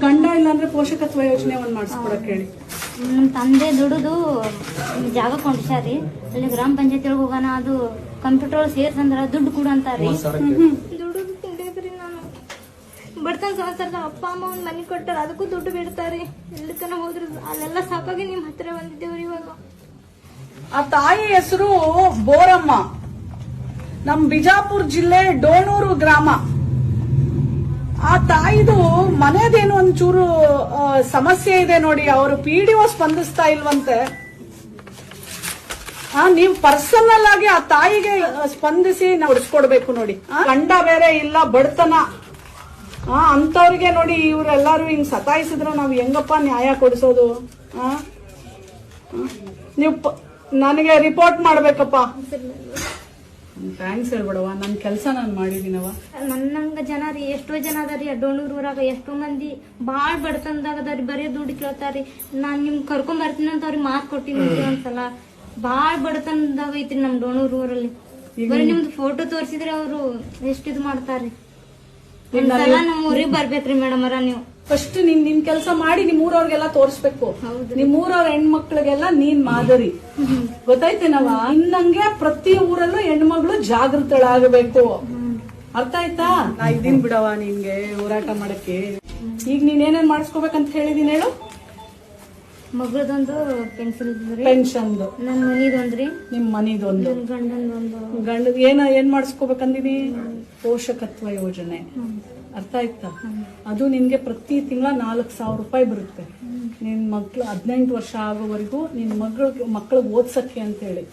ಗಂಡ ಇಲ್ಲ ಅಂದ್ರೆ ಪೋಷಕತ್ವ ಯೋಜನೆ ಒಂದ್ ಮಾಡಿಸ್ಕೊಡಕ್ ಹೇಳಿ. ನಮ್ಮ ತಂದೆ ದುಡಿದು ಜಾಗ ಕೊಂಡಿಸ್ಯಾರಿ, ಅಲ್ಲಿ ಗ್ರಾಮ ಪಂಚಾಯತಿ ಒಳಗೆ ಹೋಗೋಣ, ಅದು ಕಂಪ್ಯೂಟರ್ ಸೇರ್ಸಂದ್ರ ದುಡ್ಡು ಕೊಡು ಅಂತಾರ್ರಿ. ದುಡ್ಡು ಕುಂಡೇದ್ರಿ ನಾನು ಬಡತನ ಸಂಸಾರದ ಅಪ್ಪ ಅಮ್ಮ ಒಂದ್ ಮನೆ ಕೊಟ್ಟಾರ, ಅದಕ್ಕೂ ದುಡ್ಡು ಬಿಡ್ತಾರಿ. ಎಲ್ಲಿ ತನ ಹೋದ್ರು ಅಲ್ಲೆಲ್ಲ ಸಾಕಾಗಿ ನಿಮ್ ಹತ್ರ ಬಂದಿದ್ದೇವ್ರಿ. ಇವಾಗ ಆ ತಾಯಿ ಹೆಸರು ಬೋರಮ್ಮ, ನಮ್ ಬಿಜಾಪುರ ಜಿಲ್ಲೆ ಡೋಣೂರು ಗ್ರಾಮ. ಆ ತಾಯಿದು ಮನೆದೇನು ಒಂಚೂರು ಸಮಸ್ಯೆ ಇದೆ ನೋಡಿ, ಅವರು PDO ಸ್ಪಂದಿಸ್ತಾ ಇಲ್ವಂತೆ. ನೀವು ಪರ್ಸನಲ್ ಆಗಿ ಆ ತಾಯಿಗೆ ಸ್ಪಂದಿಸಿ ನಾವು ಉಳಿಸ್ಕೊಡ್ಬೇಕು ನೋಡಿ. ಗಂಡ ಬೇರೆ ಇಲ್ಲ, ಬಡತನ ಅಂತವ್ರಿಗೆ ನೋಡಿ ಇವರೆಲ್ಲಾರು ಹಿಂಗ್ ಸತಾಯಿಸಿದ್ರೆ ನಾವ್ ಹೆಂಗಪ್ಪ ನ್ಯಾಯ ಕೊಡಿಸೋದು? ನೀವು ನನಗೆ ರಿಪೋರ್ಟ್ ಮಾಡ್ಬೇಕಪ್ಪ. ಥ್ಯಾಂಕ್ಸ್ ಹೇಳ್ಬಿಡವ, ನನ್ ಕೆಲಸ ನಾನು ಮಾಡಿದೀನವ. ನನ್ನಂಗ ಜನ ರೀ, ಎಷ್ಟೋ ಜನ ಅದಾರಿ ಡೋಣೂರ್ ಊರಾಗ, ಎಷ್ಟೋ ಮಂದಿ ಬಾಳ್ ಬಡತನದಾಗ ಅದಾರಿ, ಬರೀ ದುಡ್ಡು ಕೇಳ್ತಾರಿ. ನಾನ್ ನಿಮ್ ಕರ್ಕೊಂಡ್ ಬರ್ತೀನಿ ಅಂತ ಅವ್ರಿಗೆ ಮಾತು ಕೊಟ್ಟಿನಿ ಒಂದ್ಸಲ. ಬಾಳ್ ಬಡತನದಾಗ ಐತ್ರಿ ನಮ್ ಡೋಣೂರ್ ಊರಲ್ಲಿ. ಬರೀ ನಿಮ್ದು ಫೋಟೋ ತೋರಿಸಿದ್ರೆ ಅವ್ರು ಎಷ್ಟಿದ್ ಮಾಡ್ತಾರಿ. ಒಂದ್ಸಲ ನಮ್ ಊರಿಗೆ ಬರ್ಬೇಕ್ರಿ ಮೇಡಮ್ ಅವರ ನೀವು. ಫಸ್ಟ್ ನಿನ್ ಕೆಲಸ ಮಾಡಿ ನಿಮ್ಮೂರವ್ರಿಗೆಲ್ಲ ತೋರಿಸ್ಬೇಕು. ನಿಮ್ಮೂರವ್ರ ಹೆಣ್ಮಕ್ಳಿಗೆಲ್ಲ ನೀನ್ ಮಾದರಿ, ಗೊತ್ತಾಯ್ತೇನವ? ಇನ್ನಂಗೆ ಪ್ರತಿ ಊರಲ್ಲೂ ಹೆಣ್ಮಗಳು ಜಾಗೃತಳಾಗಬೇಕು, ಅರ್ಥ ಆಯ್ತಾ? ನಾ ಇದೀನ್ ಬಿಡವ ನಿನ್ಗೆ ಹೋರಾಟ ಮಾಡಕ್ಕೆ. ಈಗ ನೀನ್ ಏನೇನ್ ಮಾಡಿಸ್ಕೋಬೇಕಂತ ಹೇಳಿದೀನಿ ಹೇಳು. ಮಗಳದೊಂದು ಪೆನ್ಷನ್, ನನ್ ಮನಿದೊಂದ್ರಿ, ನಿಮ್ ಮನಿದೊಂದು, ಗಂಡ ಏನ್ ಮಾಡಿಸ್ಕೋಬೇಕಂದಿನಿ? ಪೋಷಕತ್ವ ಯೋಜನೆ, ಅರ್ಥ ಆಯ್ತಾ? ಅದು ನಿನ್ಗೆ ಪ್ರತಿ ತಿಂಗಳ 4,000 ರೂಪಾಯಿ ಬರುತ್ತೆ. ನಿನ್ ಮಕ್ಳು 18 ವರ್ಷ ಆಗೋವರೆಗೂ ನಿನ್ ಮಕ್ಳಿಗೆ ಓದ್ಸಕ್ಕೆ ಅಂತ ಹೇಳಿ.